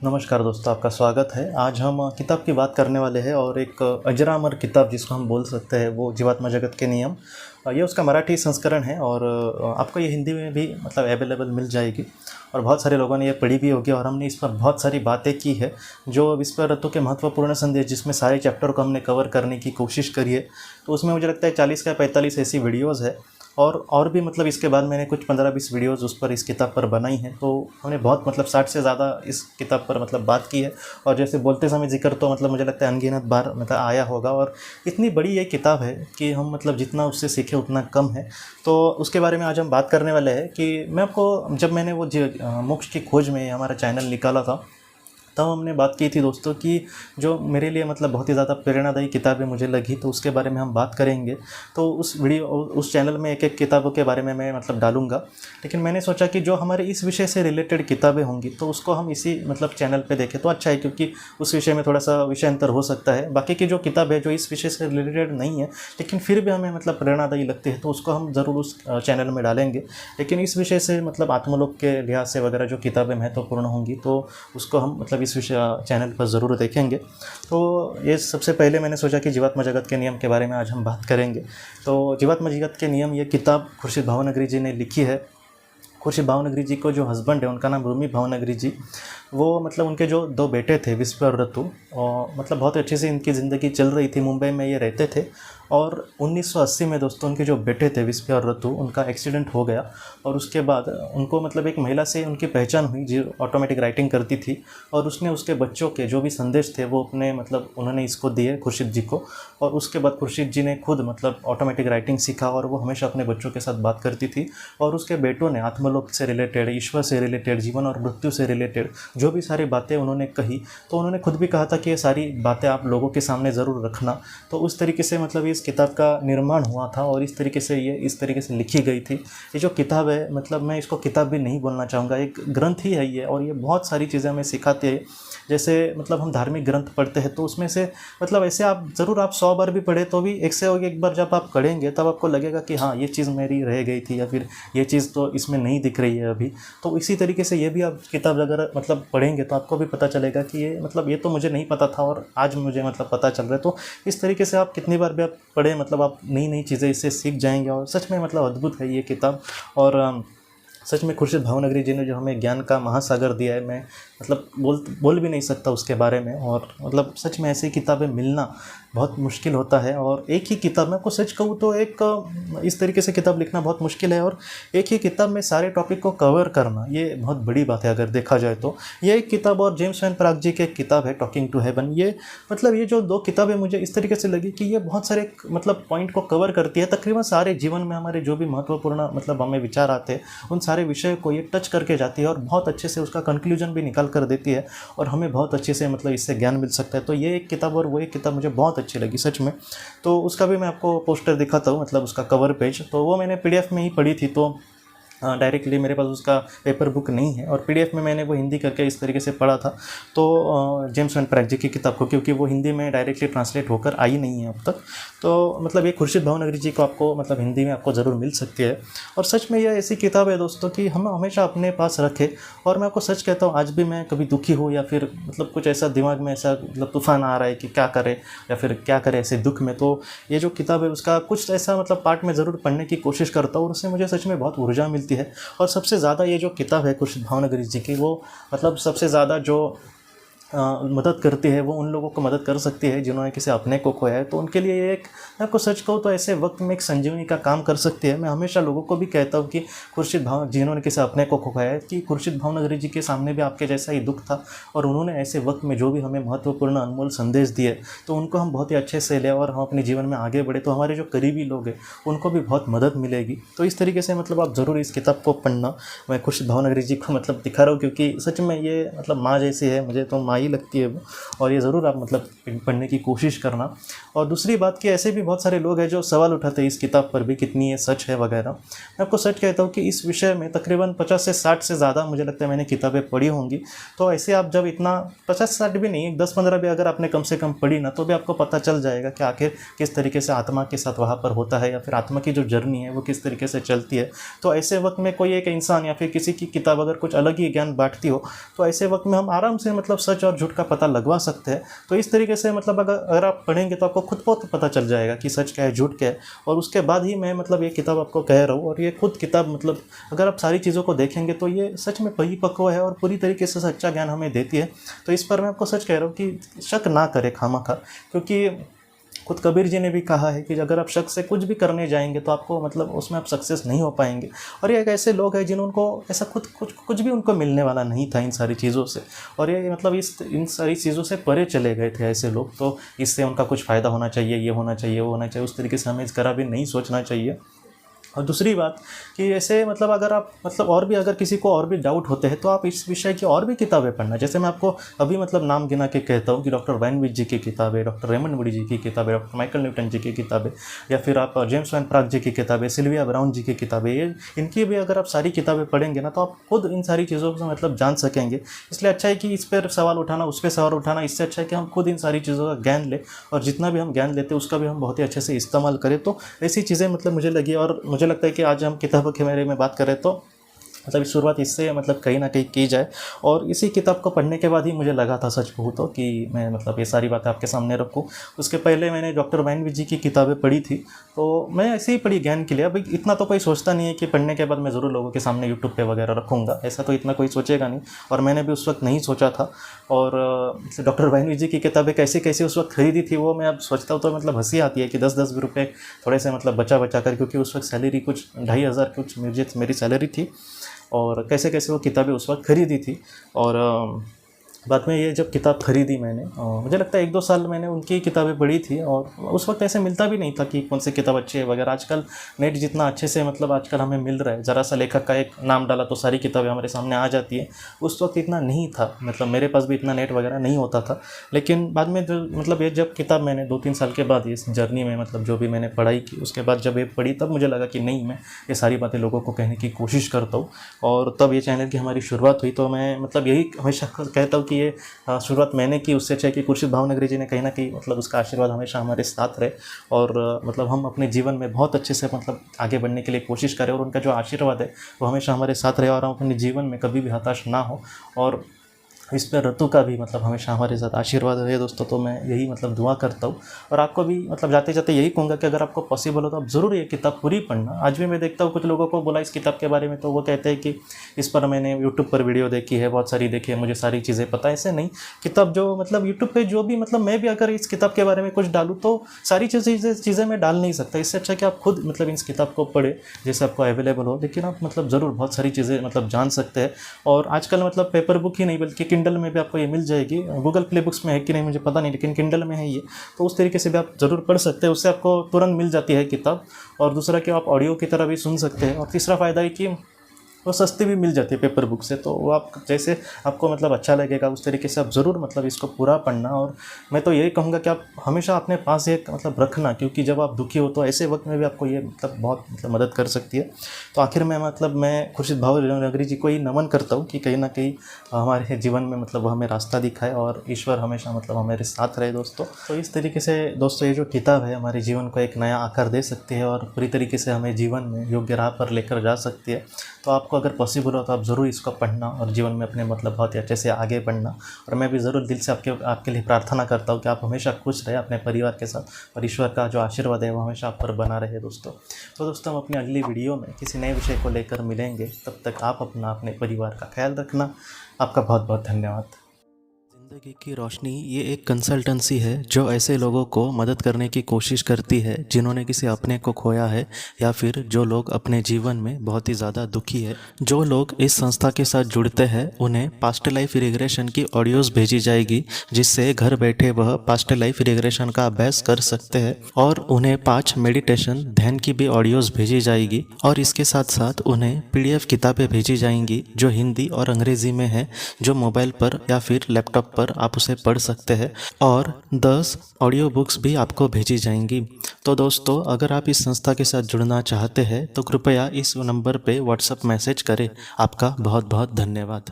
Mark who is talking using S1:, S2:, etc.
S1: नमस्कार दोस्तों, आपका स्वागत है। आज हम किताब की बात करने वाले हैं और एक अजरामर किताब जिसको हम बोल सकते हैं वो जीवात्मा जगत के नियम। ये उसका मराठी संस्करण है और आपको ये हिंदी में भी मतलब अवेलेबल मिल जाएगी और बहुत सारे लोगों ने ये पढ़ी भी होगी और हमने इस पर बहुत सारी बातें की है। जो विश्व के महत्वपूर्ण संदेश जिसमें सारे चैप्टर को हमने कवर करने की कोशिश करी है, तो उसमें मुझे लगता है 40 या 45 ऐसी वीडियोज़ है और भी मतलब इसके बाद मैंने कुछ 15-20 वीडियोज़ उस पर इस किताब पर बनाई हैं। तो हमने बहुत मतलब 60 से ज़्यादा इस किताब पर मतलब बात की है और जैसे बोलते समय जिक्र तो मतलब मुझे लगता है अनगिनत बार मतलब आया होगा। और इतनी बड़ी ये किताब है कि हम मतलब जितना उससे सीखे उतना कम है। तो उसके बारे में आज हम बात करने वाले हैं कि मैं आपको जब मैंने वो मोक्ष की खोज में हमारा चैनल निकाला था तब हमने बात की थी दोस्तों कि जो मेरे लिए मतलब बहुत ही ज़्यादा प्रेरणादायी किताबें मुझे लगी, तो उसके बारे में हम बात करेंगे। तो उस चैनल में एक एक किताबों के बारे में मैं मतलब डालूंगा, लेकिन मैंने सोचा कि जो हमारे इस विषय से रिलेटेड किताबें होंगी तो उसको हम इसी मतलब चैनल पे देखें तो अच्छा है, क्योंकि उस विषय में थोड़ा सा विषय अंतर हो सकता है। बाकी की जो किताब है जो इस विषय से रिलेटेड नहीं है लेकिन फिर भी हमें मतलब प्रेरणादायी लगती है तो उसको हम ज़रूर उस चैनल में डालेंगे। लेकिन इस विषय से मतलब आत्मलोक के लिहाज से वगैरह जो किताबें महत्वपूर्ण होंगी तो उसको हम मतलब इस विषय चैनल पर ज़रूर देखेंगे। तो ये सबसे पहले मैंने सोचा कि जीवात्मा जगत के नियम के बारे में आज हम बात करेंगे। तो जीवात्मा जगत के नियम ये किताब खुर्शीद भावनगरी जी ने लिखी है। खुर्शीद भावनगरी जी को जो हस्बैंड है उनका नाम रूमी भावनगरी जी, वो मतलब उनके जो 2 बेटे थे विश्व और ऋतु, और मतलब बहुत अच्छे से इनकी ज़िंदगी चल रही थी। मुंबई में ये रहते थे और 1980 में दोस्तों उनके जो बेटे थे विश्व और ऋतु उनका एक्सीडेंट हो गया और उसके बाद उनको मतलब एक महिला से उनकी पहचान हुई जो ऑटोमेटिक राइटिंग करती थी और उसने उसके बच्चों के जो भी संदेश थे वो अपने मतलब उन्होंने इसको दिए खुर्शीद जी को। और उसके बाद खुर्शीद जी ने खुद मतलब ऑटोमेटिक राइटिंग सीखा और वो हमेशा अपने बच्चों के साथ बात करती थी। और उसके बेटों ने आत्मलोक से रिलेटेड, ईश्वर से रिलेटेड, जीवन और मृत्यु से रिलेटेड जो भी सारी बातें उन्होंने कही, तो उन्होंने खुद भी कहा था कि ये सारी बातें आप लोगों के सामने ज़रूर रखना। तो उस तरीके से मतलब इस किताब का निर्माण हुआ था और इस तरीके से ये इस तरीके से लिखी गई थी। ये जो किताब है मतलब मैं इसको किताब भी नहीं बोलना चाहूँगा, एक ग्रंथ ही है ये। और ये बहुत सारी चीज़ें हमें सिखाते हैं। जैसे मतलब हम धार्मिक ग्रंथ पढ़ते हैं तो उसमें से मतलब ऐसे आप ज़रूर आप 100 बार भी पढ़े तो भी एक से एक बार जब आप पढ़ेंगे तब आपको लगेगा कि हाँ ये चीज़ मेरी रह गई थी या फिर ये चीज़ तो इसमें नहीं दिख रही है अभी। तो इसी तरीके से ये भी आप किताब अगर मतलब पढ़ेंगे तो आपको भी पता चलेगा कि ये मतलब ये तो मुझे नहीं पता था और आज मुझे मतलब पता चल रहा है। तो इस तरीके से आप कितनी बार भी आप पढ़ें मतलब आप नई नई चीज़ें इससे सीख जाएंगे और सच में मतलब अद्भुत है ये किताब। और सच में खुर्शीद भावनगरी जी ने जो हमें ज्ञान का महासागर दिया है, मैं मतलब बोल भी नहीं सकता उसके बारे में। और मतलब सच में ऐसी किताबें मिलना बहुत मुश्किल होता है और एक ही किताब में आपको सच कहूँ तो एक इस तरीके से किताब लिखना बहुत मुश्किल है और एक ही किताब में सारे टॉपिक को कवर करना ये बहुत बड़ी बात है अगर देखा जाए तो। ये एक किताब और जेम्स वैन प्राग जी की एक किताब है टॉकिंग टू हेवन, ये मतलब ये जो 2 किताबें मुझे इस तरीके से लगी कि ये बहुत सारे मतलब पॉइंट को कवर करती है। तकरीबन सारे जीवन में हमारे जो भी महत्वपूर्ण मतलब हमें विचार आते हैं उन सारे विषय को ये टच करके जाती है और बहुत अच्छे से उसका कंक्लूजन भी निकाल कर देती है और हमें बहुत अच्छे से मतलब इससे ज्ञान मिल सकता है। तो ये एक किताब और वो एक किताब मुझे बहुत अच्छी लगी सच में। तो उसका भी मैं आपको पोस्टर दिखाता हूँ, मतलब उसका कवर पेज। तो वो मैंने PDF में ही पढ़ी थी, तो डायरेक्टली मेरे पास उसका पेपर बुक नहीं है और PDF में मैंने वो हिंदी करके इस तरीके से पढ़ा था। तो जेम्स वैन प्राग जी की किताब को, क्योंकि वो हिंदी में डायरेक्टली ट्रांसलेट होकर आई नहीं है अब तक, तो मतलब ये खुर्शीद भावनगरी जी को आपको मतलब हिंदी में आपको ज़रूर मिल सकती है। और सच में यह ऐसी किताब है दोस्तों कि हम हमेशा अपने पास रखें। और मैं आपको सच कहता हूँ, आज भी मैं कभी दुखी हो या फिर मतलब कुछ ऐसा दिमाग में ऐसा मतलब तूफान आ रहा है कि क्या करे या फिर क्या करे ऐसे दुख में, तो ये जो किताब है उसका कुछ ऐसा मतलब पार्ट में ज़रूर पढ़ने की कोशिश करता हूँ और उससे मुझे सच में बहुत ऊर्जा मिलती है। और सबसे ज़्यादा ये जो किताब है खुर्शीद भावनगरी जी की, वो मतलब सबसे ज़्यादा जो मदद करती है वो उन लोगों को मदद कर सकती है जिन्होंने किसी अपने को खोया है। तो उनके लिए ये एक, मैं आपको सच कहूँ तो ऐसे वक्त में एक संजीवनी का काम कर सकती है। मैं हमेशा लोगों को भी कहता हूँ कि जिन्होंने किसी अपने को खोया है कि खुर्शीद भावनगरी जी के सामने भी आपके जैसा ही दुख था और उन्होंने ऐसे वक्त में जो भी हमें महत्वपूर्ण अनमोल संदेश दिए तो उनको हम बहुत ही अच्छे से लें और हम अपने जीवन में आगे बढ़े तो हमारे जो करीबी लोग हैं उनको भी बहुत मदद मिलेगी। तो इस तरीके से मतलब आप ज़रूर इस किताब को पढ़ना। मैं खुर्शीद भावनगरी जी को मतलब दिखा रहा हूँ क्योंकि सच में ये मतलब माँ जैसी है, मुझे तो माँ आई लगती है वो, और ये ज़रूर आप मतलब पढ़ने की कोशिश करना। और दूसरी बात कि ऐसे भी बहुत सारे लोग हैं जो सवाल उठाते हैं इस किताब पर भी, कितनी ये सच है वगैरह। मैं आपको सच कहता हूँ कि इस विषय में तकरीबन 50 से 60 से ज़्यादा मुझे लगता है मैंने किताबें पढ़ी होंगी। तो ऐसे आप जब इतना 50-60 भी नहीं, 10-15 भी अगर आपने कम से कम पढ़ी ना, तो भी आपको पता चल जाएगा कि आखिर किस तरीके से आत्मा के साथ वहाँ पर होता है, या फिर आत्मा की जो जर्नी है वो किस तरीके से चलती है। तो ऐसे वक्त में कोई एक इंसान या फिर किसी की किताब अगर कुछ अलग ही ज्ञान बांटती हो, तो ऐसे वक्त में हम आराम से मतलब सच और झूठ का पता लगवा सकते हैं। तो इस तरीके से मतलब अगर आप पढ़ेंगे तो आपको खुद बहुत पता चल जाएगा कि सच क्या है, झूठ क्या है। और उसके बाद ही मैं मतलब ये किताब आपको कह रहा हूँ। और ये खुद किताब मतलब अगर आप सारी चीज़ों को देखेंगे तो ये सच में परिपक्व है और पूरी तरीके से सच्चा ज्ञान हमें देती है। तो इस पर मैं आपको सच कह रहा हूँ कि शक ना करें खामखा, क्योंकि खुद कबीर जी ने भी कहा है कि अगर आप शक से कुछ भी करने जाएंगे तो आपको मतलब उसमें आप सक्सेस नहीं हो पाएंगे। और ये एक ऐसे लोग हैं जिनको ऐसा कुछ भी उनको मिलने वाला नहीं था इन सारी चीज़ों से, और ये मतलब इन सारी चीज़ों से परे चले गए थे ऐसे लोग। तो इससे उनका कुछ फ़ायदा होना चाहिए, ये होना चाहिए, वो होना चाहिए, उस तरीके से हमें ज़रा भी नहीं सोचना चाहिए। और दूसरी बात कि ऐसे मतलब अगर आप मतलब और भी अगर किसी को और भी डाउट होते हैं तो आप इस विषय की और भी किताबें पढ़ना। जैसे मैं आपको अभी मतलब नाम गिना के कहता हूँ कि डॉक्टर वैन विच जी की किताबें, डॉक्टर रेमंड मूडी जी की किताबें, डॉक्टर माइकल न्यूटन जी की किताबें, या फिर आप जेम्स वैन प्राग जी की किताबें, सिल्विया ब्राउन जी की किताबें, ये इनकी भी अगर आप सारी किताबें पढ़ेंगे ना तो आप खुद इन सारी चीज़ों को मतलब जान सकेंगे। इसलिए अच्छा है कि इस पर सवाल उठाना, उस पर सवाल उठाना, इससे अच्छा है कि हम खुद इन सारी चीज़ों का ज्ञान लें, और जितना भी हम ज्ञान लेते हैं उसका भी हम बहुत ही अच्छे से इस्तेमाल करें। तो ऐसी चीज़ें मतलब मुझे लगी, और मुझे लगता है कि आज हम किताबों के बारे में बात करें तो मतलब शुरुआत इससे मतलब कहीं ना कहीं की जाए। और इसी किताब को पढ़ने के बाद ही मुझे लगा था सच कहूँ तो कि मैं मतलब ये सारी बातें आपके सामने रखूँ। उसके पहले मैंने डॉक्टर वैन विच जी की किताबें पढ़ी थी, तो मैं ऐसे ही पढ़ी ज्ञान के लिए। अभी इतना तो कोई सोचता नहीं है कि पढ़ने के बाद मैं ज़रूर लोगों के सामने यूट्यूब पे वगैरह रखूँगा, ऐसा तो इतना कोई सोचेगा नहीं, और मैंने भी उस वक्त नहीं सोचा था। और डॉक्टर वैन विच जी की किताबें कैसे कैसे उस वक्त खरीदी थी वो मैं अब सोचता हूँ तो मतलब हंसी आती है कि 10-10 रुपये थोड़े से मतलब बचा कर, क्योंकि उस वक्त सैलरी कुछ 2500 कुछ मेरी सैलरी थी, और कैसे कैसे वो किताबें उस वक्त खरीदी थी। और बाद में ये जब किताब खरीदी मैंने, मुझे लगता है 1-2 साल मैंने उनकी किताबें पढ़ी थी, और उस वक्त ऐसे मिलता भी नहीं था कि कौन सी किताब अच्छी है वगैरह। आजकल नेट जितना अच्छे से मतलब आजकल हमें मिल रहा है, ज़रा सा लेखक का एक नाम डाला तो सारी किताबें हमारे सामने आ जाती है। उस वक्त इतना नहीं था, मतलब मेरे पास भी इतना नेट वगैरह नहीं होता था। लेकिन बाद में जो मतलब ये जब किताब मैंने 2-3 साल के बाद इस जर्नी में मतलब जो भी मैंने पढ़ाई की, उसके बाद जब ये पढ़ी तब मुझे लगा कि नहीं, मैं ये सारी बातें लोगों को कहने की कोशिश करता हूँ। और तब ये चैनल की हमारी शुरुआत हुई। तो मैं मतलब यही हमेशा कहता हूँ कि ये शुरुआत मैंने की, उससे अच्छा है कि खुर्शीद भावनगरी जी ने कहीं ना कहीं मतलब उसका आशीर्वाद हमेशा हमारे साथ रहे, और मतलब हम अपने जीवन में बहुत अच्छे से मतलब आगे बढ़ने के लिए कोशिश करें, और उनका जो आशीर्वाद है वो हमेशा हमारे साथ रहे, और हम अपने जीवन में कभी भी हताश ना हो। और इस पर ऋतु का भी मतलब हमेशा हमारे साथ आशीर्वाद रहे दोस्तों। तो मैं यही मतलब दुआ करता हूँ, और आपको भी मतलब जाते जाते यही कहूँगा कि अगर आपको पॉसिबल हो तो आप ज़रूर ये किताब पूरी पढ़ना। आज भी मैं देखता हूँ कुछ लोगों को बोला इस किताब के बारे में तो वो कहते हैं कि इस पर मैंने यूट्यूब पर वीडियो देखी है, बहुत सारी देखी है, मुझे सारी चीज़ें पता है। ऐसे नहीं, किताब जो मतलब यूट्यूब पर जो भी मतलब मैं भी अगर इस किताब के बारे में कुछ डालूँ तो सारी चीज़ें मैं डाल नहीं सकता। इससे अच्छा कि आप खुद मतलब इस किताब को पढ़े जैसे आपको अवेलेबल हो, लेकिन आप मतलब ज़रूर बहुत सारी चीज़ें मतलब जान सकते हैं। और आजकल मतलब पेपर बुक ही नहीं बल्कि किंडल में भी आपको ये मिल जाएगी। गूगल प्ले बुक्स में है कि नहीं मुझे पता नहीं, लेकिन किंडल में है ये, तो उस तरीके से भी आप ज़रूर पढ़ सकते हैं। उससे आपको तुरंत मिल जाती है किताब। और दूसरा कि आप ऑडियो की तरह भी सुन सकते हैं। और तीसरा फ़ायदा है कि वो सस्ती भी मिल जाती है पेपर बुक से, तो वो आप जैसे आपको मतलब अच्छा लगेगा उस तरीके से आप ज़रूर मतलब इसको पूरा पढ़ना। और मैं तो यही कहूँगा कि आप हमेशा अपने पास एक मतलब रखना, क्योंकि जब आप दुखी हो तो ऐसे वक्त में भी आपको ये मतलब बहुत मतलब मदद कर सकती है। तो आखिर में मतलब मैं खुर्शीद भावनगरी जी को ही नमन करता हूँ कि कहीं ना कहीं हमारे जीवन में मतलब वो हमें रास्ता दिखाए, और ईश्वर हमेशा मतलब हमारे साथ रहे दोस्तों। तो इस तरीके से दोस्तों ये जो किताब है हमारे जीवन को एक नया आकार दे सकती है, और पूरी तरीके से हमें जीवन में योग्य राह पर लेकर जा सकती है। तो आपको अगर पॉसिबल हो तो आप ज़रूर इसको पढ़ना, और जीवन में अपने मतलब बहुत ही अच्छे से आगे बढ़ना। और मैं भी ज़रूर दिल से आपके लिए प्रार्थना करता हूँ कि आप हमेशा खुश रहे अपने परिवार के साथ, और ईश्वर का जो आशीर्वाद है वो हमेशा आप पर बना रहे दोस्तों। तो दोस्तों हम अपनी अगली वीडियो में किसी नए विषय को लेकर मिलेंगे। तब तक आप अपने परिवार का ख्याल रखना। आपका बहुत बहुत धन्यवाद। ज़िंदगी की रोशनी ये एक कंसल्टेंसी है जो ऐसे लोगों को मदद करने की कोशिश करती है जिन्होंने किसी अपने को खोया है, या फिर जो लोग अपने जीवन में बहुत ही ज़्यादा दुखी है। जो लोग इस संस्था के साथ जुड़ते हैं उन्हें पास्ट लाइफ रिग्रेशन की ऑडियोज़ भेजी जाएगी, जिससे घर बैठे वह पास्ट लाइफ रिग्रेशन का अभ्यास कर सकते हैं। और उन्हें 5 मेडिटेशन ध्यान की भी ऑडियोज़ भेजी जाएगी, और इसके साथ साथ उन्हें PDF किताबें भेजी जाएंगी जो हिंदी और अंग्रेज़ी में है, जो मोबाइल पर या फिर लैपटॉप पर आप उसे पढ़ सकते हैं और 10 ऑडियो बुक्स भी आपको भेजी जाएंगी। तो दोस्तों, अगर आप इस संस्था के साथ जुड़ना चाहते हैं तो कृपया इस नंबर पे व्हाट्सएप मैसेज करें। आपका बहुत बहुत धन्यवाद।